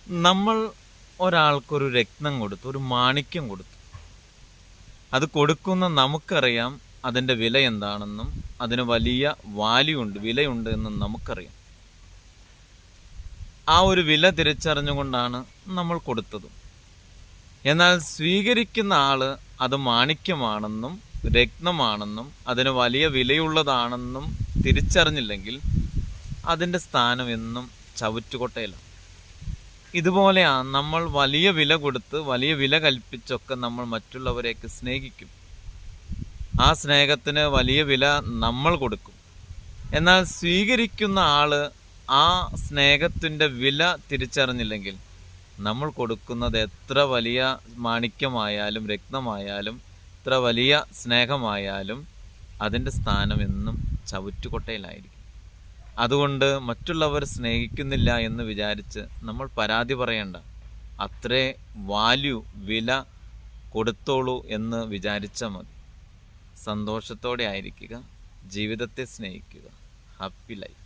നമ്മൾ ഒരാൾക്കൊരു രത്നം കൊടുത്തു, ഒരു മാണിക്യം കൊടുത്തു. അത് കൊടുക്കുന്ന നമുക്കറിയാം അതിൻ്റെ വില എന്താണെന്നും അതിന് വലിയ വാല്യൂ ഉണ്ട്, വിലയുണ്ട് എന്നും നമുക്കറിയാം. ആ ഒരു വില തിരിച്ചറിഞ്ഞുകൊണ്ടാണ് നമ്മൾ കൊടുത്തത്. എന്നാൽ സ്വീകരിക്കുന്ന ആള് അത് മാണിക്യമാണെന്നും രത്നമാണെന്നും അതിന് വലിയ വിലയുള്ളതാണെന്നും തിരിച്ചറിഞ്ഞില്ലെങ്കിൽ അതിൻ്റെ സ്ഥാനം എന്നും ചവറ്റുകൊട്ടയിലാണ്. ഇതുപോലെയാണ് നമ്മൾ വലിയ വില കൊടുത്ത് വലിയ വില കൽപ്പിച്ചൊക്കെ നമ്മൾ മറ്റുള്ളവരെയൊക്കെ സ്നേഹിക്കും. ആ സ്നേഹത്തിന് വലിയ വില നമ്മൾ കൊടുക്കും. എന്നാൽ സ്വീകരിക്കുന്ന ആള് ആ സ്നേഹത്തിൻ്റെ വില തിരിച്ചറിഞ്ഞില്ലെങ്കിൽ നമ്മൾ കൊടുക്കുന്നത് എത്ര വലിയ മാണിക്യമായാലും രത്നമായാലും എത്ര വലിയ സ്നേഹമായാലും അതിൻ്റെ സ്ഥാനം എന്നും ചവറ്റുകൊട്ടയിലായിരിക്കും. അതുകൊണ്ട് മറ്റുള്ളവർ സ്നേഹിക്കുന്നില്ല എന്ന് വിചാരിച്ച് നമ്മൾ പരാതി പറയണ്ട. അത്രേ വാല്യൂ, വില കൊടുത്തോളൂ എന്ന് വിചാരിച്ചാൽ മതി. സന്തോഷത്തോടെ ആയിരിക്കുക, ജീവിതത്തെ സ്നേഹിക്കുക. Happy life.